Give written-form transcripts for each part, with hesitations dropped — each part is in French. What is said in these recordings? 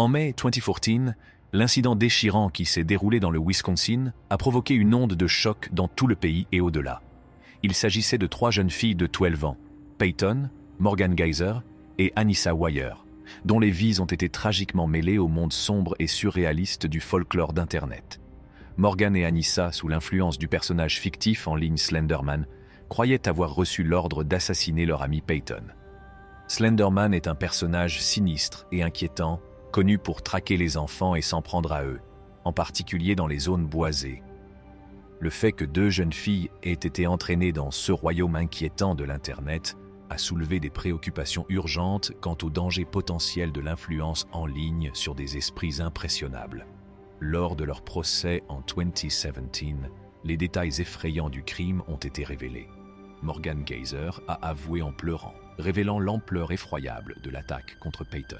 En mai 2014, l'incident déchirant qui s'est déroulé dans le Wisconsin a provoqué une onde de choc dans tout le pays et au-delà. Il s'agissait de 3 jeunes filles de 12 ans, Peyton, Morgan Geyser et Anissa Weier, dont les vies ont été tragiquement mêlées au monde sombre et surréaliste du folklore d'Internet. Morgan et Anissa, sous l'influence du personnage fictif en ligne Slenderman, croyaient avoir reçu l'ordre d'assassiner leur ami Peyton. Slenderman est un personnage sinistre et inquiétant, connu pour traquer les enfants et s'en prendre à eux, en particulier dans les zones boisées. Le fait que 2 jeunes filles aient été entraînées dans ce royaume inquiétant de l'Internet a soulevé des préoccupations urgentes quant au danger potentiel de l'influence en ligne sur des esprits impressionnables. Lors de leur procès en 2017, les détails effrayants du crime ont été révélés. Morgan Geyser a avoué en pleurant, révélant l'ampleur effroyable de l'attaque contre Peyton.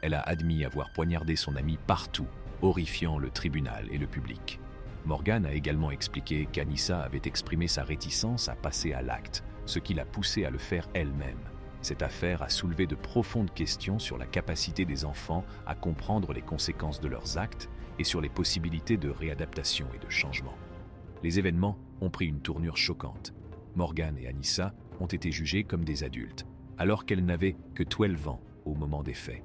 Elle a admis avoir poignardé son ami partout, horrifiant le tribunal et le public. Morgan a également expliqué qu'Anissa avait exprimé sa réticence à passer à l'acte, ce qui l'a poussée à le faire elle-même. Cette affaire a soulevé de profondes questions sur la capacité des enfants à comprendre les conséquences de leurs actes et sur les possibilités de réadaptation et de changement. Les événements ont pris une tournure choquante. Morgan et Anissa ont été jugées comme des adultes, alors qu'elles n'avaient que 12 ans au moment des faits.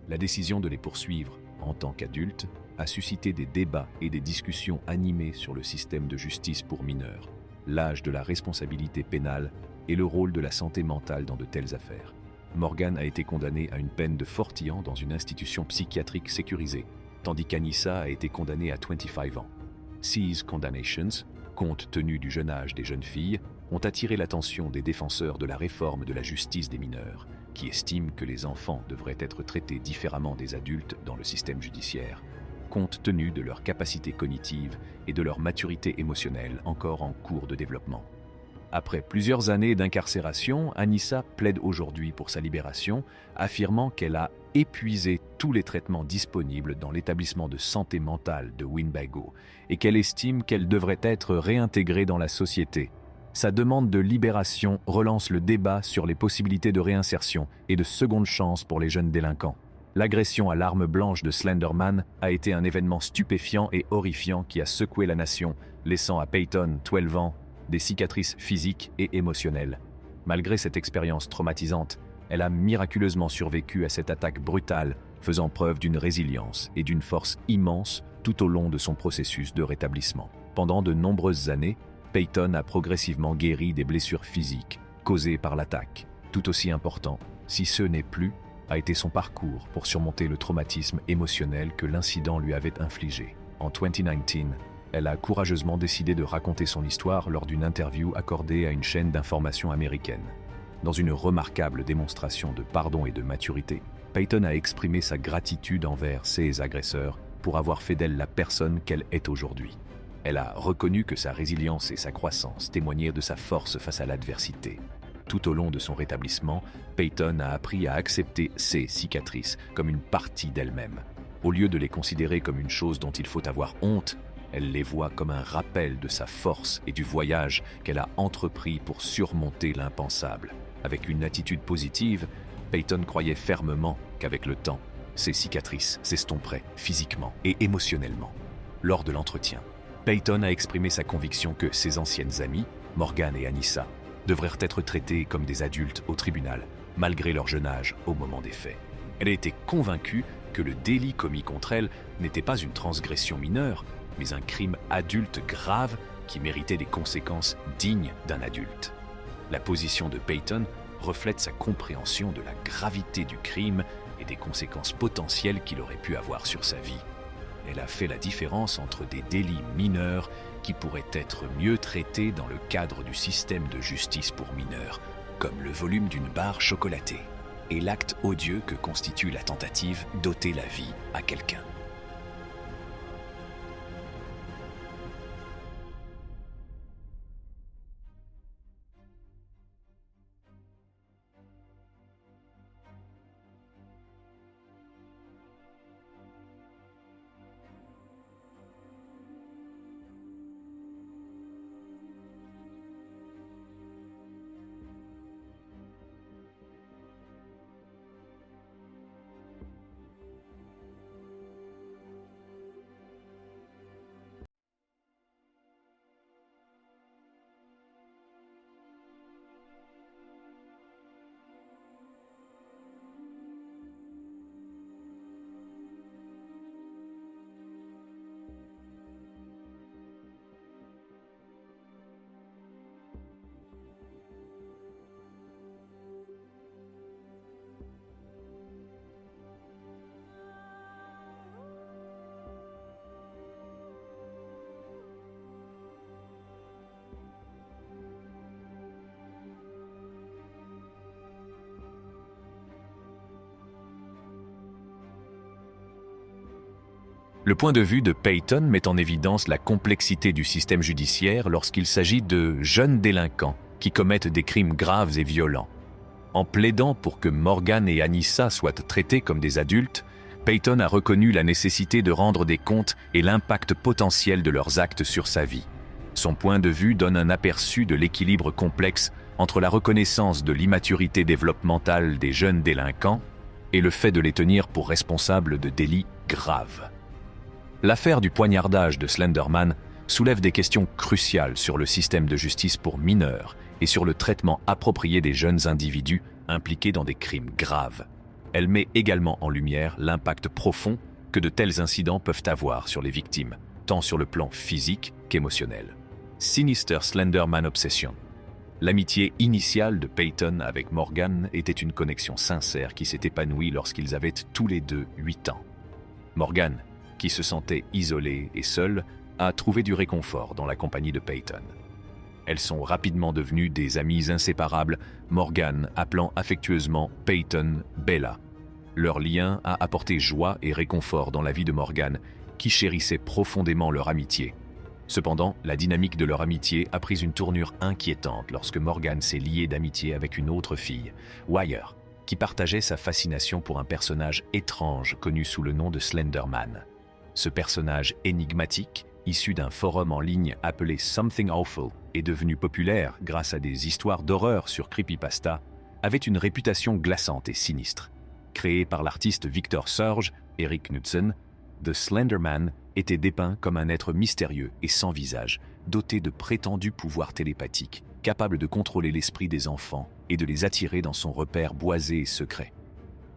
La décision de les poursuivre en tant qu'adultes a suscité des débats et des discussions animées sur le système de justice pour mineurs, l'âge de la responsabilité pénale et le rôle de la santé mentale dans de telles affaires. Morgan a été condamnée à une peine de fortillant dans une institution psychiatrique sécurisée, tandis qu'Anissa a été condamnée à 25 ans. These condemnations, compte tenu du jeune âge des jeunes filles, ont attiré l'attention des défenseurs de la réforme de la justice des mineurs, qui estiment que les enfants devraient être traités différemment des adultes dans le système judiciaire, compte tenu de leur capacité cognitive et de leur maturité émotionnelle encore en cours de développement. Après plusieurs années d'incarcération, Anissa plaide aujourd'hui pour sa libération, affirmant qu'elle a épuisé tous les traitements disponibles dans l'établissement de santé mentale de Winnebago et qu'elle estime qu'elle devrait être réintégrée dans la société. Sa demande de libération relance le débat sur les possibilités de réinsertion et de seconde chance pour les jeunes délinquants. L'agression à l'arme blanche de Slenderman a été un événement stupéfiant et horrifiant qui a secoué la nation, laissant à Peyton, 12 ans, des cicatrices physiques et émotionnelles. Malgré cette expérience traumatisante, elle a miraculeusement survécu à cette attaque brutale, faisant preuve d'une résilience et d'une force immense tout au long de son processus de rétablissement. Pendant de nombreuses années, Peyton a progressivement guéri des blessures physiques causées par l'attaque. Tout aussi important, si ce n'est plus, a été son parcours pour surmonter le traumatisme émotionnel que l'incident lui avait infligé. En 2019, elle a courageusement décidé de raconter son histoire lors d'une interview accordée à une chaîne d'information américaine. Dans une remarquable démonstration de pardon et de maturité, Peyton a exprimé sa gratitude envers ses agresseurs pour avoir fait d'elle la personne qu'elle est aujourd'hui. Elle a reconnu que sa résilience et sa croissance témoignaient de sa force face à l'adversité. Tout au long de son rétablissement, Peyton a appris à accepter ses cicatrices comme une partie d'elle-même. Au lieu de les considérer comme une chose dont il faut avoir honte, elle les voit comme un rappel de sa force et du voyage qu'elle a entrepris pour surmonter l'impensable. Avec une attitude positive, Peyton croyait fermement qu'avec le temps, ses cicatrices s'estomperaient physiquement et émotionnellement. Lors de l'entretien, Peyton a exprimé sa conviction que ses anciennes amies, Morgan et Anissa, devraient être traitées comme des adultes au tribunal, malgré leur jeune âge au moment des faits. Elle était convaincue que le délit commis contre elle n'était pas une transgression mineure, mais un crime adulte grave qui méritait des conséquences dignes d'un adulte. La position de Peyton reflète sa compréhension de la gravité du crime et des conséquences potentielles qu'il aurait pu avoir sur sa vie. Elle a fait la différence entre des délits mineurs qui pourraient être mieux traités dans le cadre du système de justice pour mineurs, comme le volume d'une barre chocolatée, et l'acte odieux que constitue la tentative d'ôter la vie à quelqu'un. Le point de vue de Peyton met en évidence la complexité du système judiciaire lorsqu'il s'agit de jeunes délinquants qui commettent des crimes graves et violents. En plaidant pour que Morgan et Anissa soient traités comme des adultes, Peyton a reconnu la nécessité de rendre des comptes et l'impact potentiel de leurs actes sur sa vie. Son point de vue donne un aperçu de l'équilibre complexe entre la reconnaissance de l'immaturité développementale des jeunes délinquants et le fait de les tenir pour responsables de délits graves. L'affaire du poignardage de Slenderman soulève des questions cruciales sur le système de justice pour mineurs et sur le traitement approprié des jeunes individus impliqués dans des crimes graves. Elle met également en lumière l'impact profond que de tels incidents peuvent avoir sur les victimes, tant sur le plan physique qu'émotionnel. Sinister Slenderman Obsession. L'amitié initiale de Peyton avec Morgan était une connexion sincère qui s'est épanouie lorsqu'ils avaient tous les deux 8 ans. Morgan, qui se sentait isolée et seule, a trouvé du réconfort dans la compagnie de Peyton. Elles sont rapidement devenues des amies inséparables, Morgan appelant affectueusement Peyton Bella. Leur lien a apporté joie et réconfort dans la vie de Morgan, qui chérissait profondément leur amitié. Cependant, la dynamique de leur amitié a pris une tournure inquiétante lorsque Morgan s'est liée d'amitié avec une autre fille, Wire, qui partageait sa fascination pour un personnage étrange connu sous le nom de Slenderman. Ce personnage énigmatique, issu d'un forum en ligne appelé Something Awful et devenu populaire grâce à des histoires d'horreur sur Creepypasta, avait une réputation glaçante et sinistre. Créé par l'artiste Victor Surge, Eric Knudsen, The Slenderman était dépeint comme un être mystérieux et sans visage, doté de prétendus pouvoirs télépathiques, capable de contrôler l'esprit des enfants et de les attirer dans son repère boisé et secret.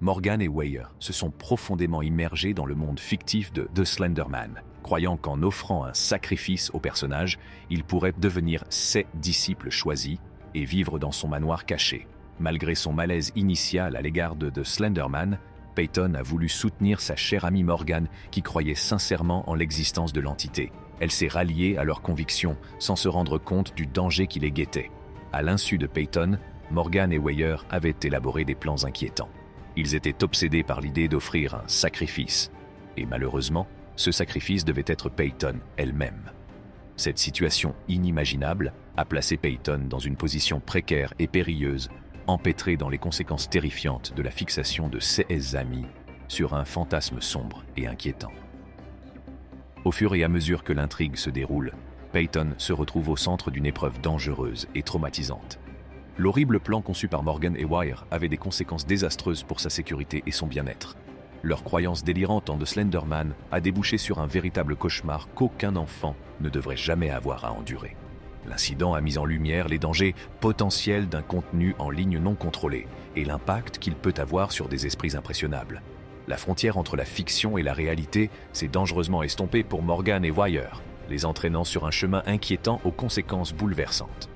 Morgan et Wire se sont profondément immergés dans le monde fictif de The Slenderman, croyant qu'en offrant un sacrifice au personnage, il pourrait devenir ses disciples choisis et vivre dans son manoir caché. Malgré son malaise initial à l'égard de The Slenderman, Peyton a voulu soutenir sa chère amie Morgan qui croyait sincèrement en l'existence de l'entité. Elle s'est ralliée à leurs convictions sans se rendre compte du danger qui les guettait. À l'insu de Peyton, Morgan et Wire avaient élaboré des plans inquiétants. Ils étaient obsédés par l'idée d'offrir un sacrifice. Et malheureusement, ce sacrifice devait être Peyton elle-même. Cette situation inimaginable a placé Peyton dans une position précaire et périlleuse, empêtrée dans les conséquences terrifiantes de la fixation de ses amis sur un fantasme sombre et inquiétant. Au fur et à mesure que l'intrigue se déroule, Peyton se retrouve au centre d'une épreuve dangereuse et traumatisante. L'horrible plan conçu par Morgan et Wire avait des conséquences désastreuses pour sa sécurité et son bien-être. Leur croyance délirante en The Slenderman a débouché sur un véritable cauchemar qu'aucun enfant ne devrait jamais avoir à endurer. L'incident a mis en lumière les dangers potentiels d'un contenu en ligne non contrôlé et l'impact qu'il peut avoir sur des esprits impressionnables. La frontière entre la fiction et la réalité s'est dangereusement estompée pour Morgan et Wire, les entraînant sur un chemin inquiétant aux conséquences bouleversantes.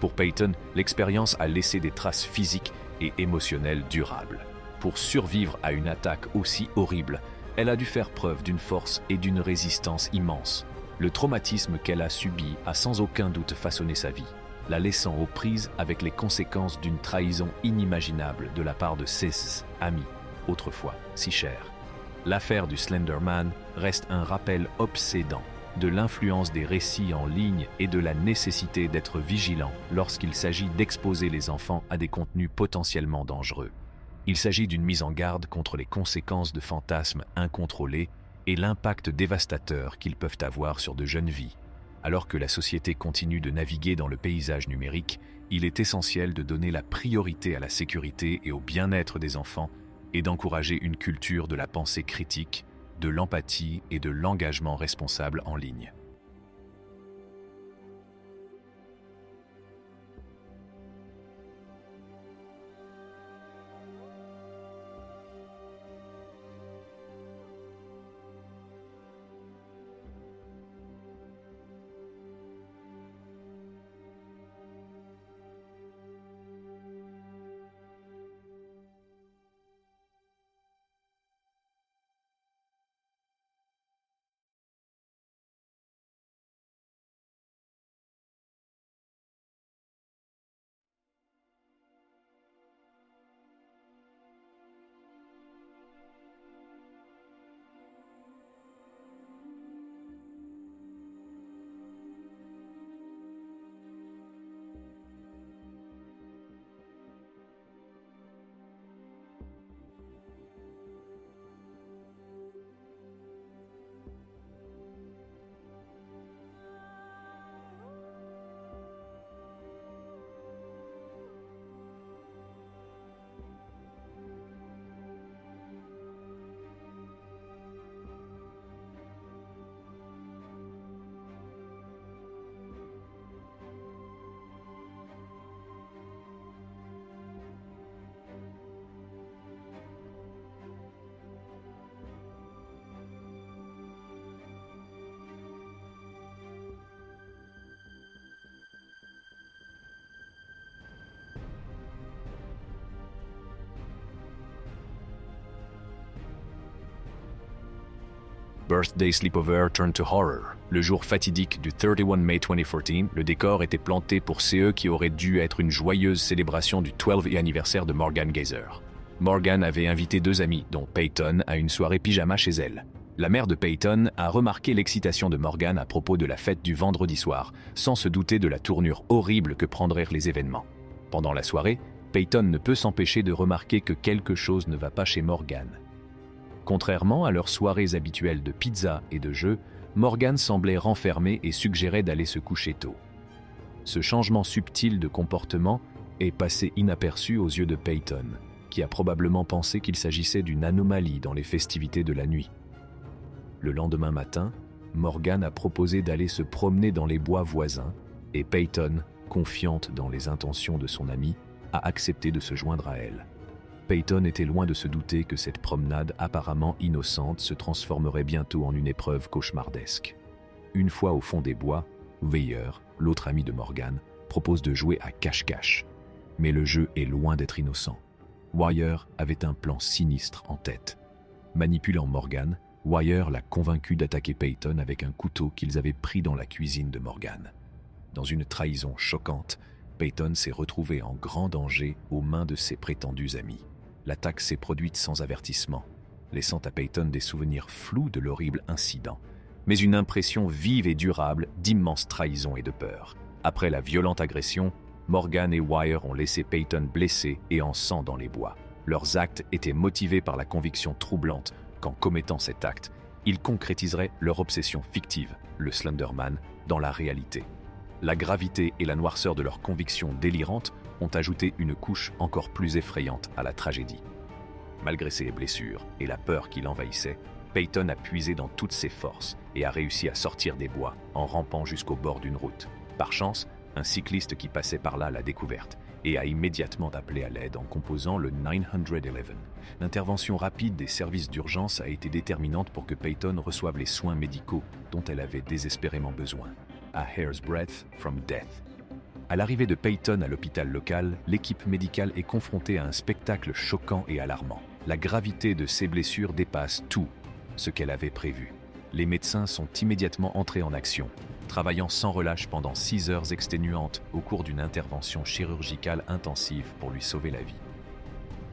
Pour Peyton, l'expérience a laissé des traces physiques et émotionnelles durables. Pour survivre à une attaque aussi horrible, elle a dû faire preuve d'une force et d'une résistance immenses. Le traumatisme qu'elle a subi a sans aucun doute façonné sa vie, la laissant aux prises avec les conséquences d'une trahison inimaginable de la part de ses amis, autrefois si chers. L'affaire du Slenderman reste un rappel obsédant de l'influence des récits en ligne et de la nécessité d'être vigilant lorsqu'il s'agit d'exposer les enfants à des contenus potentiellement dangereux. Il s'agit d'une mise en garde contre les conséquences de fantasmes incontrôlés et l'impact dévastateur qu'ils peuvent avoir sur de jeunes vies. Alors que la société continue de naviguer dans le paysage numérique, il est essentiel de donner la priorité à la sécurité et au bien-être des enfants et d'encourager une culture de la pensée critique, de l'empathie et de l'engagement responsable en ligne. Birthday Sleepover Turned to Horror. Le jour fatidique du 31 mai 2014, le décor était planté pour ce qui aurait dû être une joyeuse célébration du 12e anniversaire de Morgan Geyser. Morgan avait invité 2 amis, dont Peyton, à une soirée pyjama chez elle. La mère de Peyton a remarqué l'excitation de Morgan à propos de la fête du vendredi soir, sans se douter de la tournure horrible que prendraient les événements. Pendant la soirée, Peyton ne peut s'empêcher de remarquer que quelque chose ne va pas chez Morgan. Contrairement à leurs soirées habituelles de pizza et de jeux, Morgan semblait renfermée et suggérait d'aller se coucher tôt. Ce changement subtil de comportement est passé inaperçu aux yeux de Peyton, qui a probablement pensé qu'il s'agissait d'une anomalie dans les festivités de la nuit. Le lendemain matin, Morgan a proposé d'aller se promener dans les bois voisins et Peyton, confiante dans les intentions de son ami, a accepté de se joindre à elle. Peyton était loin de se douter que cette promenade apparemment innocente se transformerait bientôt en une épreuve cauchemardesque. Une fois au fond des bois, Weyer, l'autre ami de Morgan, propose de jouer à cache-cache. Mais le jeu est loin d'être innocent. Weyer avait un plan sinistre en tête. Manipulant Morgan, Weyer l'a convaincu d'attaquer Peyton avec un couteau qu'ils avaient pris dans la cuisine de Morgan. Dans une trahison choquante, Peyton s'est retrouvé en grand danger aux mains de ses prétendus amis. L'attaque s'est produite sans avertissement, laissant à Peyton des souvenirs flous de l'horrible incident, mais une impression vive et durable d'immense trahison et de peur. Après la violente agression, Morgan et Weyer ont laissé Peyton blessé et en sang dans les bois. Leurs actes étaient motivés par la conviction troublante qu'en commettant cet acte, ils concrétiseraient leur obsession fictive, le Slender Man, dans la réalité. La gravité et la noirceur de leurs convictions délirantes ont ajouté une couche encore plus effrayante à la tragédie. Malgré ses blessures et la peur qui l'envahissait, Peyton a puisé dans toutes ses forces et a réussi à sortir des bois en rampant jusqu'au bord d'une route. Par chance, un cycliste qui passait par là l'a découverte et a immédiatement appelé à l'aide en composant le 911. L'intervention rapide des services d'urgence a été déterminante pour que Peyton reçoive les soins médicaux dont elle avait désespérément besoin. A hair's breadth from death. À l'arrivée de Peyton à l'hôpital local, l'équipe médicale est confrontée à un spectacle choquant et alarmant. La gravité de ses blessures dépasse tout ce qu'elle avait prévu. Les médecins sont immédiatement entrés en action, travaillant sans relâche pendant 6 heures exténuantes au cours d'une intervention chirurgicale intensive pour lui sauver la vie.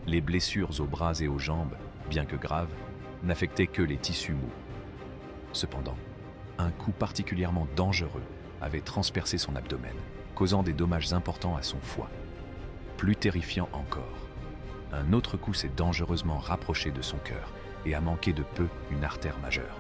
Les blessures aux bras et aux jambes, bien que graves, n'affectaient que les tissus mous. Cependant, un coup particulièrement dangereux avait transpercé son abdomen, causant des dommages importants à son foie. Plus terrifiant encore, un autre coup s'est dangereusement rapproché de son cœur et a manqué de peu une artère majeure.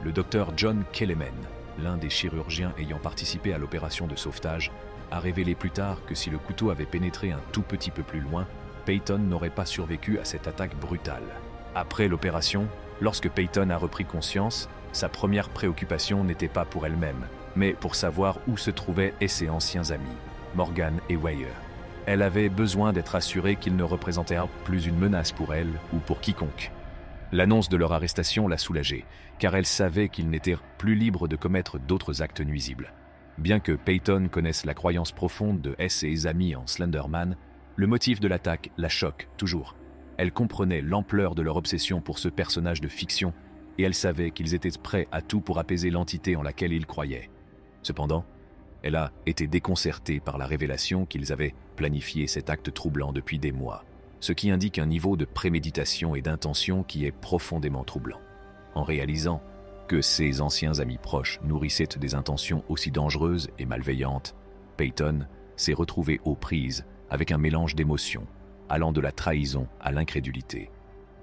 Le docteur John Kelleman, l'un des chirurgiens ayant participé à l'opération de sauvetage, a révélé plus tard que si le couteau avait pénétré un tout petit peu plus loin, Peyton n'aurait pas survécu à cette attaque brutale. Après l'opération, lorsque Peyton a repris conscience, sa première préoccupation n'était pas pour elle-même, mais pour savoir où se trouvaient ses anciens amis, Morgan et Weyer. Elle avait besoin d'être assurée qu'ils ne représentaient plus une menace pour elle ou pour quiconque. L'annonce de leur arrestation l'a soulagée, car elle savait qu'ils n'étaient plus libres de commettre d'autres actes nuisibles. Bien que Peyton connaisse la croyance profonde de ses amis en Slenderman, le motif de l'attaque la choque toujours. Elle comprenait l'ampleur de leur obsession pour ce personnage de fiction, et elle savait qu'ils étaient prêts à tout pour apaiser l'entité en laquelle ils croyaient. Cependant, elle a été déconcertée par la révélation qu'ils avaient planifié cet acte troublant depuis des mois, ce qui indique un niveau de préméditation et d'intention qui est profondément troublant. En réalisant que ses anciens amis proches nourrissaient des intentions aussi dangereuses et malveillantes, Peyton s'est retrouvée aux prises avec un mélange d'émotions, allant de la trahison à l'incrédulité.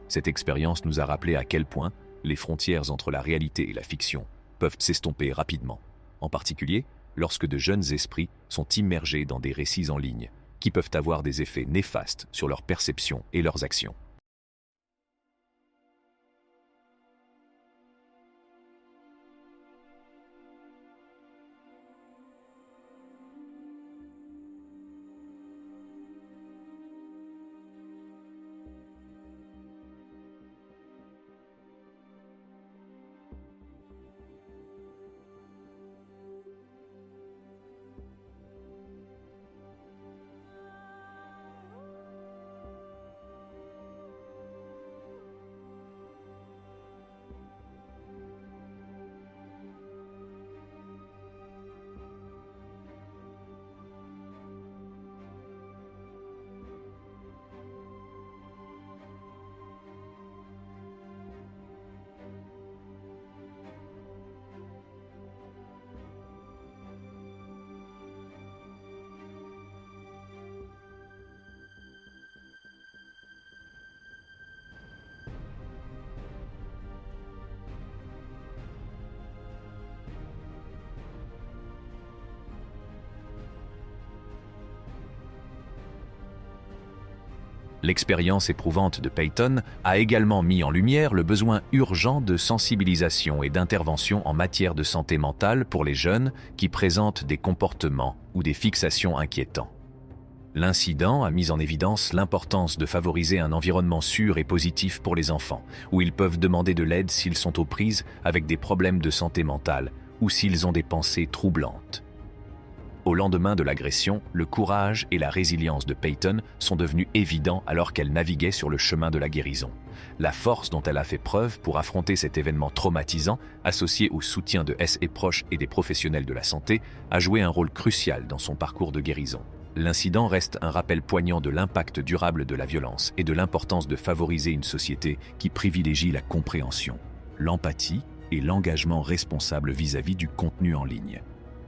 Cette expérience nous a rappelé à quel point les frontières entre la réalité et la fiction peuvent s'estomper rapidement, en particulier lorsque de jeunes esprits sont immergés dans des récits en ligne qui peuvent avoir des effets néfastes sur leur perception et leurs actions. L'expérience éprouvante de Peyton a également mis en lumière le besoin urgent de sensibilisation et d'intervention en matière de santé mentale pour les jeunes qui présentent des comportements ou des fixations inquiétants. L'incident a mis en évidence l'importance de favoriser un environnement sûr et positif pour les enfants, où ils peuvent demander de l'aide s'ils sont aux prises avec des problèmes de santé mentale ou s'ils ont des pensées troublantes. Au lendemain de l'agression, le courage et la résilience de Peyton sont devenus évidents alors qu'elle naviguait sur le chemin de la guérison. La force dont elle a fait preuve pour affronter cet événement traumatisant, associé au soutien de ses proches et des professionnels de la santé, a joué un rôle crucial dans son parcours de guérison. L'incident reste un rappel poignant de l'impact durable de la violence et de l'importance de favoriser une société qui privilégie la compréhension, l'empathie et l'engagement responsable vis-à-vis du contenu en ligne.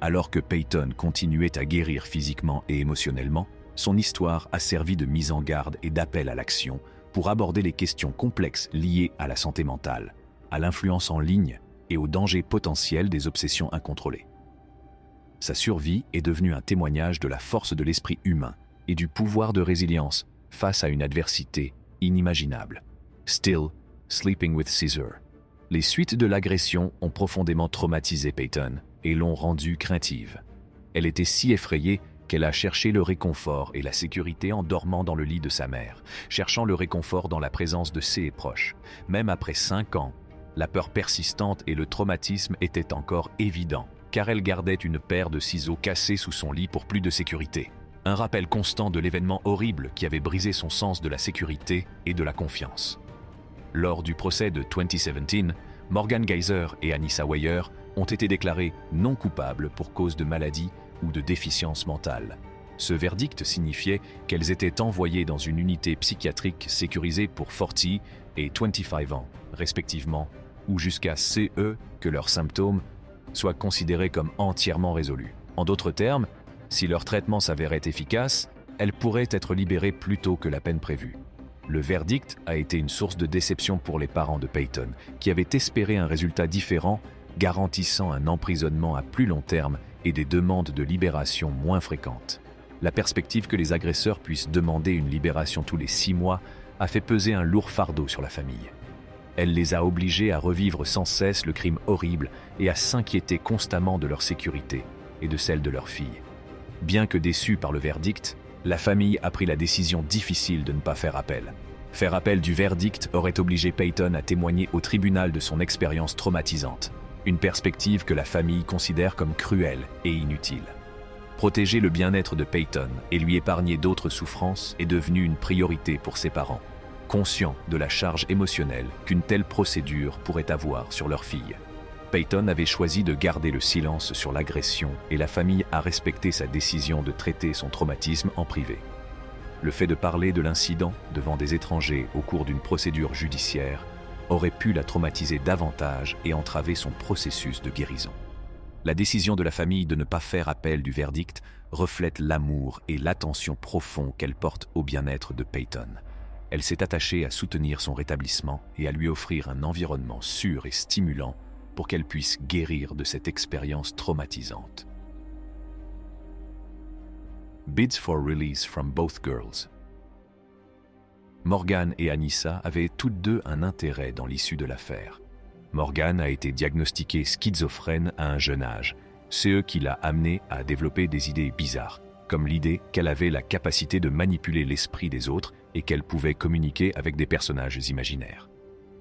Alors que Peyton continuait à guérir physiquement et émotionnellement, son histoire a servi de mise en garde et d'appel à l'action pour aborder les questions complexes liées à la santé mentale, à l'influence en ligne et aux dangers potentiels des obsessions incontrôlées. Sa survie est devenue un témoignage de la force de l'esprit humain et du pouvoir de résilience face à une adversité inimaginable. Still, Sleeping with Caesar. Les suites de l'agression ont profondément traumatisé Peyton et l'ont rendue craintive. Elle était si effrayée qu'elle a cherché le réconfort et la sécurité en dormant dans le lit de sa mère, cherchant le réconfort dans la présence de ses proches. Même après 5 ans, la peur persistante et le traumatisme étaient encore évidents, car elle gardait une paire de ciseaux cassés sous son lit pour plus de sécurité. Un rappel constant de l'événement horrible qui avait brisé son sens de la sécurité et de la confiance. Lors du procès de 2017, Morgan Geyser et Anissa Weier ont été déclarés non coupables pour cause de maladie ou de déficience mentale. Ce verdict signifiait qu'elles étaient envoyées dans une unité psychiatrique sécurisée pour 40 et 25 ans, respectivement, ou jusqu'à ce que leurs symptômes soient considérés comme entièrement résolus. En d'autres termes, si leur traitement s'avérait efficace, elles pourraient être libérées plus tôt que la peine prévue. Le verdict a été une source de déception pour les parents de Peyton, qui avaient espéré un résultat différent, garantissant un emprisonnement à plus long terme et des demandes de libération moins fréquentes. La perspective que les agresseurs puissent demander une libération tous les 6 mois a fait peser un lourd fardeau sur la famille. Elle les a obligés à revivre sans cesse le crime horrible et à s'inquiéter constamment de leur sécurité et de celle de leur fille. Bien que déçue par le verdict, la famille a pris la décision difficile de ne pas faire appel. Faire appel du verdict aurait obligé Peyton à témoigner au tribunal de son expérience traumatisante, une perspective que la famille considère comme cruelle et inutile. Protéger le bien-être de Peyton et lui épargner d'autres souffrances est devenu une priorité pour ses parents, conscients de la charge émotionnelle qu'une telle procédure pourrait avoir sur leur fille. Peyton avait choisi de garder le silence sur l'agression et la famille a respecté sa décision de traiter son traumatisme en privé. Le fait de parler de l'incident devant des étrangers au cours d'une procédure judiciaire aurait pu la traumatiser davantage et entraver son processus de guérison. La décision de la famille de ne pas faire appel du verdict reflète l'amour et l'attention profond qu'elle porte au bien-être de Peyton. Elle s'est attachée à soutenir son rétablissement et à lui offrir un environnement sûr et stimulant pour qu'elle puisse guérir de cette expérience traumatisante. Bids for release from both girls. Morgan et Anissa avaient toutes deux un intérêt dans l'issue de l'affaire. Morgan a été diagnostiquée schizophrène à un jeune âge, ce qui l'a amenée à développer des idées bizarres, comme l'idée qu'elle avait la capacité de manipuler l'esprit des autres et qu'elle pouvait communiquer avec des personnages imaginaires.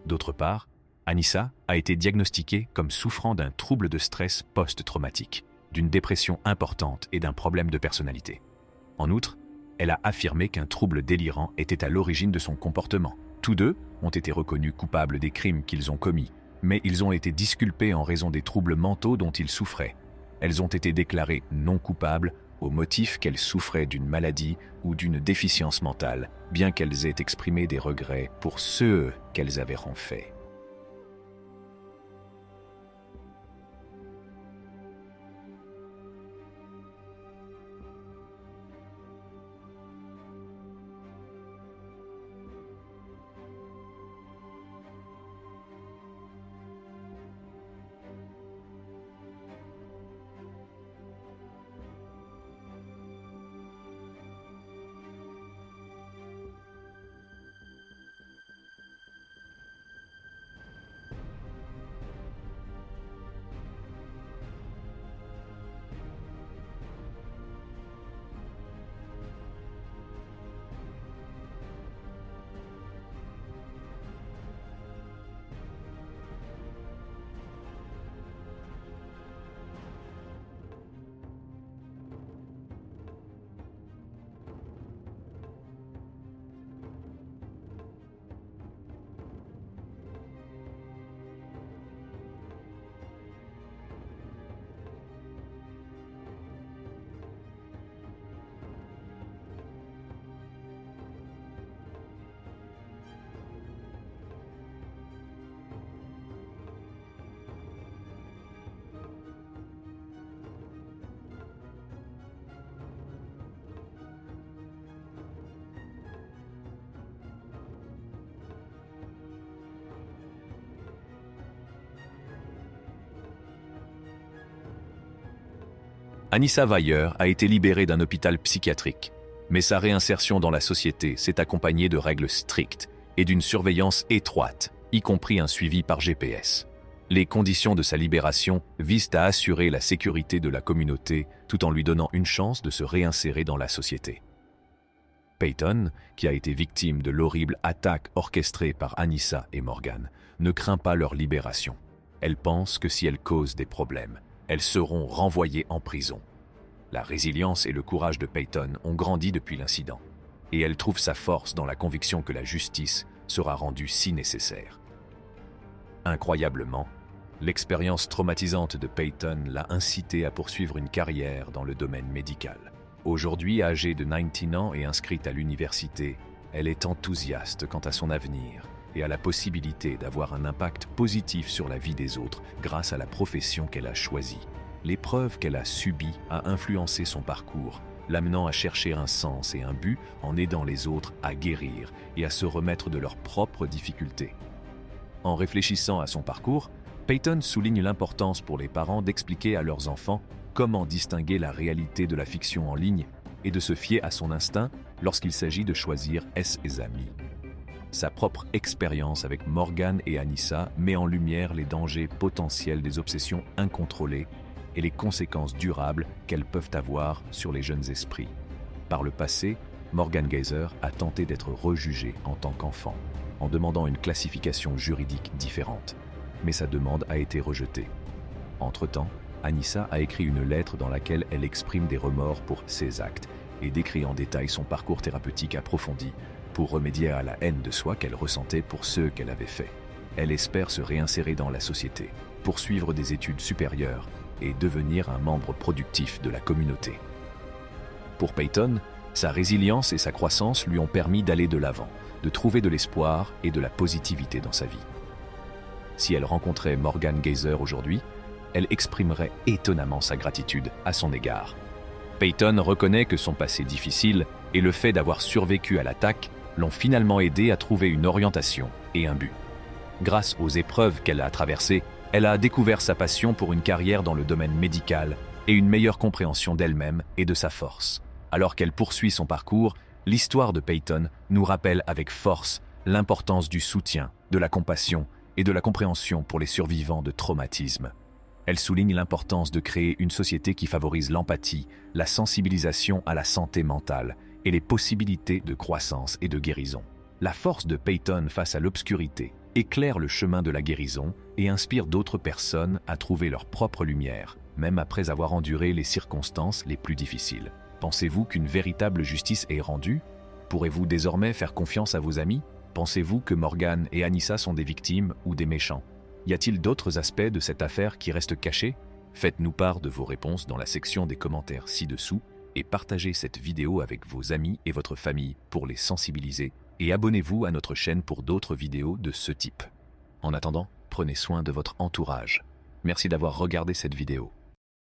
D'autre part, Anissa a été diagnostiquée comme souffrant d'un trouble de stress post-traumatique, d'une dépression importante et d'un problème de personnalité. En outre, elle a affirmé qu'un trouble délirant était à l'origine de son comportement. Tous deux ont été reconnus coupables des crimes qu'ils ont commis, mais ils ont été disculpés en raison des troubles mentaux dont ils souffraient. Elles ont été déclarées non coupables au motif qu'elles souffraient d'une maladie ou d'une déficience mentale, bien qu'elles aient exprimé des regrets pour ceux qu'elles avaient faits. Anissa Weier a été libérée d'un hôpital psychiatrique, mais sa réinsertion dans la société s'est accompagnée de règles strictes et d'une surveillance étroite, y compris un suivi par GPS. Les conditions de sa libération visent à assurer la sécurité de la communauté tout en lui donnant une chance de se réinsérer dans la société. Peyton, qui a été victime de l'horrible attaque orchestrée par Anissa et Morgan, ne craint pas leur libération. Elle pense que si elles causent des problèmes, elles seront renvoyées en prison. La résilience et le courage de Peyton ont grandi depuis l'incident, et elle trouve sa force dans la conviction que la justice sera rendue si nécessaire. Incroyablement, l'expérience traumatisante de Peyton l'a incitée à poursuivre une carrière dans le domaine médical. Aujourd'hui âgée de 19 ans et inscrite à l'université, elle est enthousiaste quant à son avenir et à la possibilité d'avoir un impact positif sur la vie des autres grâce à la profession qu'elle a choisie. L'épreuve qu'elle a subie a influencé son parcours, l'amenant à chercher un sens et un but en aidant les autres à guérir et à se remettre de leurs propres difficultés. En réfléchissant à son parcours, Peyton souligne l'importance pour les parents d'expliquer à leurs enfants comment distinguer la réalité de la fiction en ligne et de se fier à son instinct lorsqu'il s'agit de choisir ses amis. Sa propre expérience avec Morgan et Anissa met en lumière les dangers potentiels des obsessions incontrôlées et les conséquences durables qu'elles peuvent avoir sur les jeunes esprits. Par le passé, Morgan Geyser a tenté d'être rejugé en tant qu'enfant, en demandant une classification juridique différente, mais sa demande a été rejetée. Entre-temps, Anissa a écrit une lettre dans laquelle elle exprime des remords pour ses actes et décrit en détail son parcours thérapeutique approfondi pour remédier à la haine de soi qu'elle ressentait pour ceux qu'elle avait faits. Elle espère se réinsérer dans la société, poursuivre des études supérieures et devenir un membre productif de la communauté. Pour Peyton, sa résilience et sa croissance lui ont permis d'aller de l'avant, de trouver de l'espoir et de la positivité dans sa vie. Si elle rencontrait Morgan Geyser aujourd'hui, elle exprimerait étonnamment sa gratitude à son égard. Peyton reconnaît que son passé difficile et le fait d'avoir survécu à l'attaque l'ont finalement aidé à trouver une orientation et un but. Grâce aux épreuves qu'elle a traversées, elle a découvert sa passion pour une carrière dans le domaine médical et une meilleure compréhension d'elle-même et de sa force. Alors qu'elle poursuit son parcours, l'histoire de Peyton nous rappelle avec force l'importance du soutien, de la compassion et de la compréhension pour les survivants de traumatismes. Elle souligne l'importance de créer une société qui favorise l'empathie, la sensibilisation à la santé mentale et les possibilités de croissance et de guérison. La force de Peyton face à l'obscurité éclaire le chemin de la guérison et inspire d'autres personnes à trouver leur propre lumière, même après avoir enduré les circonstances les plus difficiles. Pensez-vous qu'une véritable justice est rendue? Pourrez-vous désormais faire confiance à vos amis? Pensez-vous que Morgan et Anissa sont des victimes ou des méchants? Y a-t-il d'autres aspects de cette affaire qui restent cachés? Faites-nous part de vos réponses dans la section des commentaires ci-dessous et partagez cette vidéo avec vos amis et votre famille pour les sensibiliser et abonnez-vous à notre chaîne pour d'autres vidéos de ce type. En attendant, prenez soin de votre entourage. Merci d'avoir regardé cette vidéo.